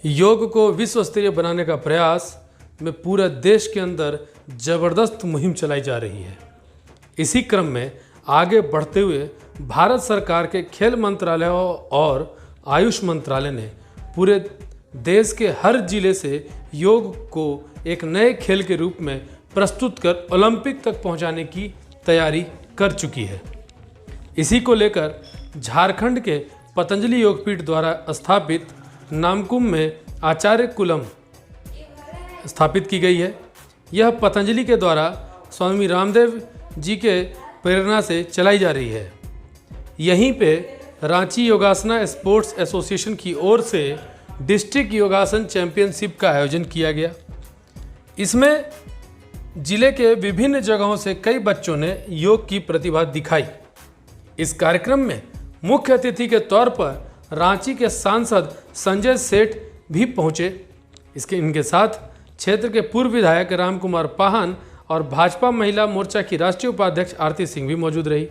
योग को विश्व स्तरीय बनाने का प्रयास में पूरे देश के अंदर जबरदस्त मुहिम चलाई जा रही है। इसी क्रम में आगे बढ़ते हुए भारत सरकार के खेल मंत्रालय और आयुष मंत्रालय ने पूरे देश के हर जिले से योग को एक नए खेल के रूप में प्रस्तुत कर ओलंपिक तक पहुंचाने की तैयारी कर चुकी है। इसी को लेकर झारखंड के पतंजलि योगपीठ द्वारा स्थापित नामकुम में आचार्य कुलम स्थापित की गई है। यह पतंजलि के द्वारा स्वामी रामदेव जी के प्रेरणा से चलाई जा रही है। यहीं पे रांची योगासना स्पोर्ट्स एसोसिएशन की ओर से डिस्ट्रिक्ट योगासन चैंपियनशिप का आयोजन किया गया। इसमें जिले के विभिन्न जगहों से कई बच्चों ने योग की प्रतिभा दिखाई। इस कार्यक्रम में मुख्य अतिथि के तौर पर रांची के सांसद संजय सेठ भी पहुंचे। इनके साथ क्षेत्र के पूर्व विधायक रामकुमार पाहन और भाजपा महिला मोर्चा की राष्ट्रीय उपाध्यक्ष आरती सिंह भी मौजूद रही।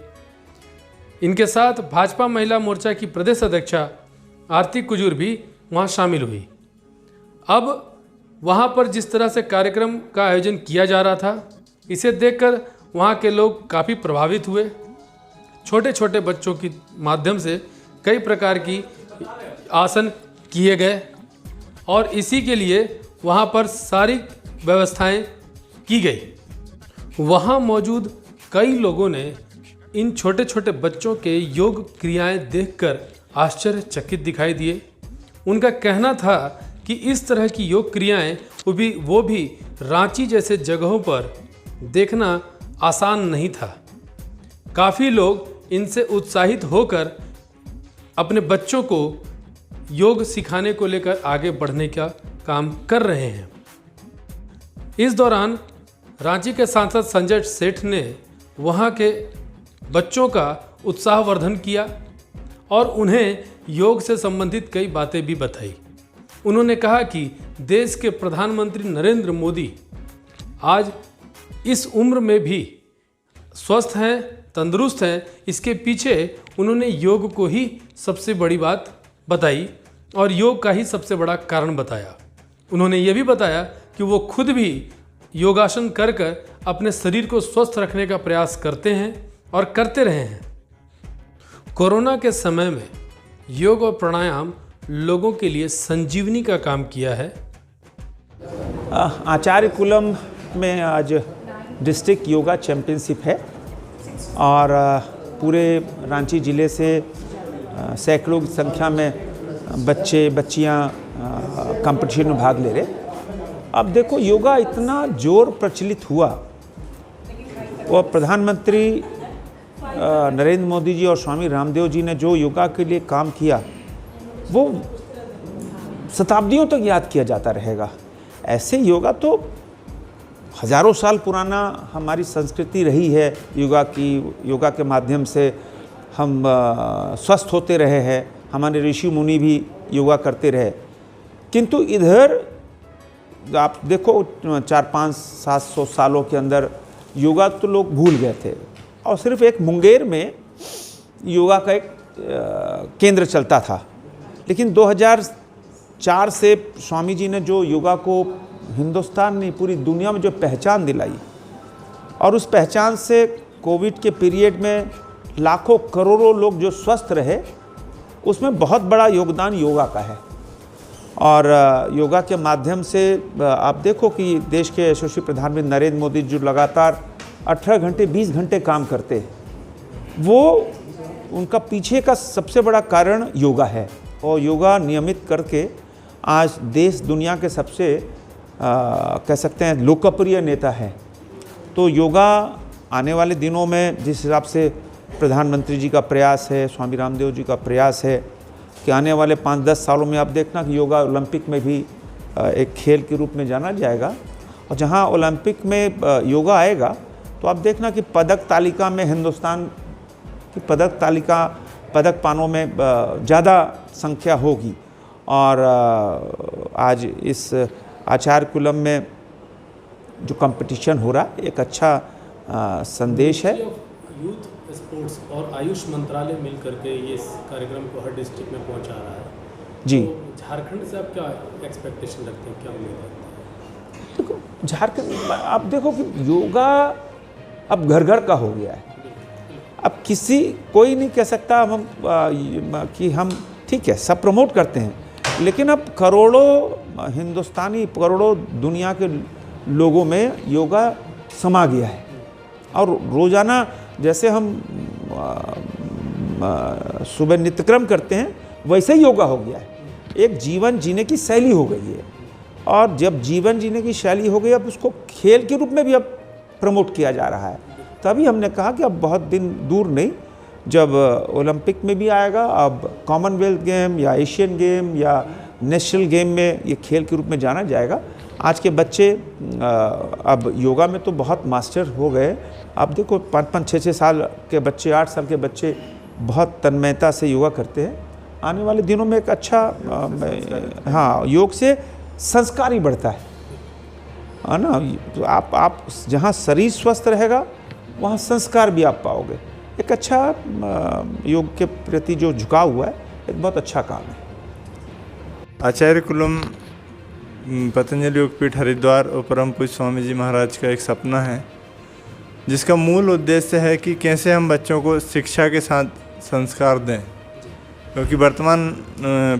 इनके साथ भाजपा महिला मोर्चा की प्रदेश अध्यक्षा आरती कुजूर भी वहां शामिल हुई। अब वहां पर जिस तरह से कार्यक्रम का आयोजन किया जा रहा था, इसे देखकर वहां के लोग काफ़ी प्रभावित हुए। छोटे छोटे बच्चों के माध्यम से कई प्रकार की आसन किए गए और इसी के लिए वहां पर सारी व्यवस्थाएं की गई। वहां मौजूद कई लोगों ने इन छोटे छोटे बच्चों के योग क्रियाएं देखकर आश्चर्यचकित दिखाई दिए। उनका कहना था कि इस तरह की योग क्रियाएं वो भी रांची जैसे जगहों पर देखना आसान नहीं था। काफ़ी लोग इनसे उत्साहित होकर अपने बच्चों को योग सिखाने को लेकर आगे बढ़ने का काम कर रहे हैं। इस दौरान रांची के सांसद संजय सेठ ने वहां के बच्चों का उत्साहवर्धन किया और उन्हें योग से संबंधित कई बातें भी बताई। उन्होंने कहा कि देश के प्रधानमंत्री नरेंद्र मोदी आज इस उम्र में भी स्वस्थ हैं, तंदुरुस्त हैं। इसके पीछे उन्होंने योग को ही सबसे बड़ी बात बताई और योग का ही सबसे बड़ा कारण बताया। उन्होंने ये भी बताया कि वो खुद भी योगासन कर अपने शरीर को स्वस्थ रखने का प्रयास करते हैं और करते रहे हैं। कोरोना के समय में योग और प्राणायाम लोगों के लिए संजीवनी का काम किया है। आचार्य कुलम में आज डिस्ट्रिक्ट योगा चैंपियनशिप है और पूरे रांची ज़िले से सैकड़ों की संख्या में बच्चे बच्चियां कंपटीशन में भाग ले रहे। अब देखो, योगा इतना जोर प्रचलित हुआ और प्रधानमंत्री नरेंद्र मोदी जी और स्वामी रामदेव जी ने जो योगा के लिए काम किया वो शताब्दियों तक याद किया जाता रहेगा। ऐसे योगा तो हज़ारों साल पुराना हमारी संस्कृति रही है। योगा के माध्यम से हम स्वस्थ होते रहे हैं। हमारे ऋषि मुनि भी योगा करते रहे। किंतु इधर आप देखो 400-500-700 सालों के अंदर योगा तो लोग भूल गए थे और सिर्फ एक मुंगेर में योगा का एक केंद्र चलता था। लेकिन 2004 से स्वामी जी ने जो योगा को हिंदुस्तान ने पूरी दुनिया में जो पहचान दिलाई और उस पहचान से कोविड के पीरियड में लाखों करोड़ों लोग जो स्वस्थ रहे, उसमें बहुत बड़ा योगदान योगा का है। और योगा के माध्यम से आप देखो कि देश के यशस्वी प्रधानमंत्री नरेंद्र मोदी जो लगातार 18 घंटे 20 घंटे काम करते हैं, वो उनका पीछे का सबसे बड़ा कारण योगा है। और योगा नियमित करके आज देश दुनिया के सबसे कह सकते हैं लोकप्रिय नेता है। तो योगा आने वाले दिनों में जिस हिसाब से प्रधानमंत्री जी का प्रयास है, स्वामी रामदेव जी का प्रयास है कि आने वाले 5-10 सालों में आप देखना कि योगा ओलंपिक में भी एक खेल के रूप में जाना जाएगा। और जहां ओलंपिक में योगा आएगा तो आप देखना कि पदक तालिका में हिंदुस्तान की पदक पानों में ज़्यादा संख्या होगी। और आज इस आचार्य कुलम में जो कंपटीशन हो रहा है एक अच्छा संदेश है। यूथ स्पोर्ट्स और आयुष मंत्रालय मिलकर के ये कार्यक्रम को हर डिस्ट्रिक्ट में पहुंचा रहा है। जी। तो झारखंड से आप क्या एक्सपेक्टेशन रखते हैं, क्या उम्मीद रखते हैं? देखो झारखंड, आप देखो कि योगा अब घर घर का हो गया है। अब कोई नहीं कह सकता कि हम ठीक है सब प्रमोट करते हैं, लेकिन अब करोड़ों हिंदुस्तानी, करोड़ों दुनिया के लोगों में योगा समा गया है। और रोज़ाना जैसे हम सुबह नित्यक्रम करते हैं, वैसे ही योगा हो गया है। एक जीवन जीने की शैली हो गई है, और जब जीवन जीने की शैली हो गई, अब उसको खेल के रूप में भी अब प्रमोट किया जा रहा है। तभी हमने कहा कि अब बहुत दिन दूर नहीं, जब ओलंपिक में भी आएगा, अब कॉमनवेल्थ गेम या एशियन गेम या नेशनल गेम में ये खेल के रूप में जाना जाएगा। आज के बच्चे अब योगा में तो बहुत मास्टर हो गए। आप देखो 5-5, 6-6 साल के बच्चे, 8 साल के बच्चे बहुत तन्मयता से योगा करते हैं। आने वाले दिनों में एक अच्छा हाँ, योग से संस्कार ही बढ़ता है ना। तो आप जहाँ शरीर स्वस्थ रहेगा, वहाँ संस्कार भी आप पाओगे। एक अच्छा योग के प्रति जो झुकाव हुआ है, एक बहुत अच्छा काम है। आचार्य कुलम पतंजलि योगपीठ हरिद्वार और परम पूज्य स्वामी जी महाराज का एक सपना है, जिसका मूल उद्देश्य है कि कैसे हम बच्चों को शिक्षा के साथ संस्कार दें, क्योंकि वर्तमान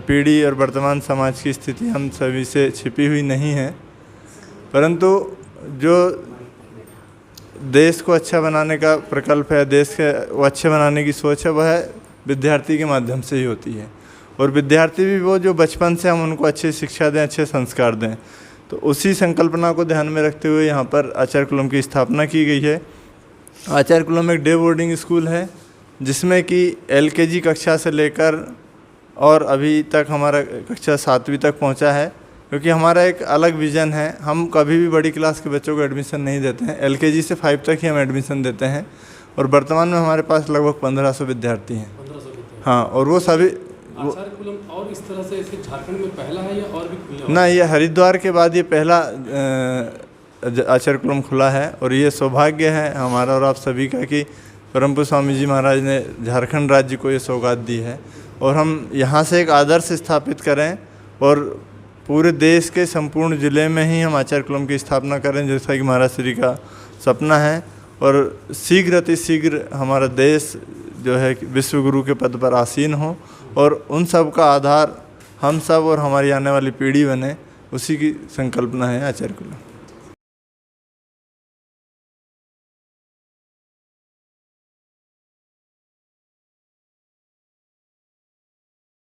पीढ़ी और वर्तमान समाज की स्थिति हम सभी से छिपी हुई नहीं है, परंतु जो देश को अच्छा बनाने का प्रकल्प है, देश के वो अच्छे बनाने की सोच है, वह विद्यार्थी के माध्यम से ही होती है। और विद्यार्थी भी वो जो बचपन से हम उनको अच्छी शिक्षा दें, अच्छे संस्कार दें। तो उसी संकल्पना को ध्यान में रखते हुए यहाँ पर आचार्य कुलम की स्थापना की गई है। आचार्य कुलम एक डे बोर्डिंग स्कूल है, जिसमें कि LKG कक्षा से लेकर और अभी तक हमारा कक्षा 7वीं तक पहुँचा है, क्योंकि हमारा एक अलग विज़न है। हम कभी भी बड़ी क्लास के बच्चों को एडमिशन नहीं देते हैं, LKG से 5 तक ही हम एडमिशन देते हैं। और वर्तमान में हमारे पास लगभग 1500 विद्यार्थी हैं। 1500 हाँ, और वो सभी आचार्य कुलम और इस तरह से इसे झारखंड में पहला है या और भी खुला? ना, ये हरिद्वार के बाद ये पहला आचार्य कुलम खुला है। और ये सौभाग्य है हमारा और आप सभी का कि परम पूज्य स्वामी जी महाराज ने झारखंड राज्य को ये सौगात दी है, और हम यहाँ से एक आदर्श स्थापित करें और पूरे देश के संपूर्ण ज़िले में ही हम आचार्य कुलम की स्थापना करें, जैसा कि महाराज श्री का सपना है। और शीघ्र अतिशीघ्र हमारा देश जो है विश्व गुरु के पद पर आसीन हो, और उन सब का आधार हम सब और हमारी आने वाली पीढ़ी बने, उसी की संकल्पना है आचार्य कुलम।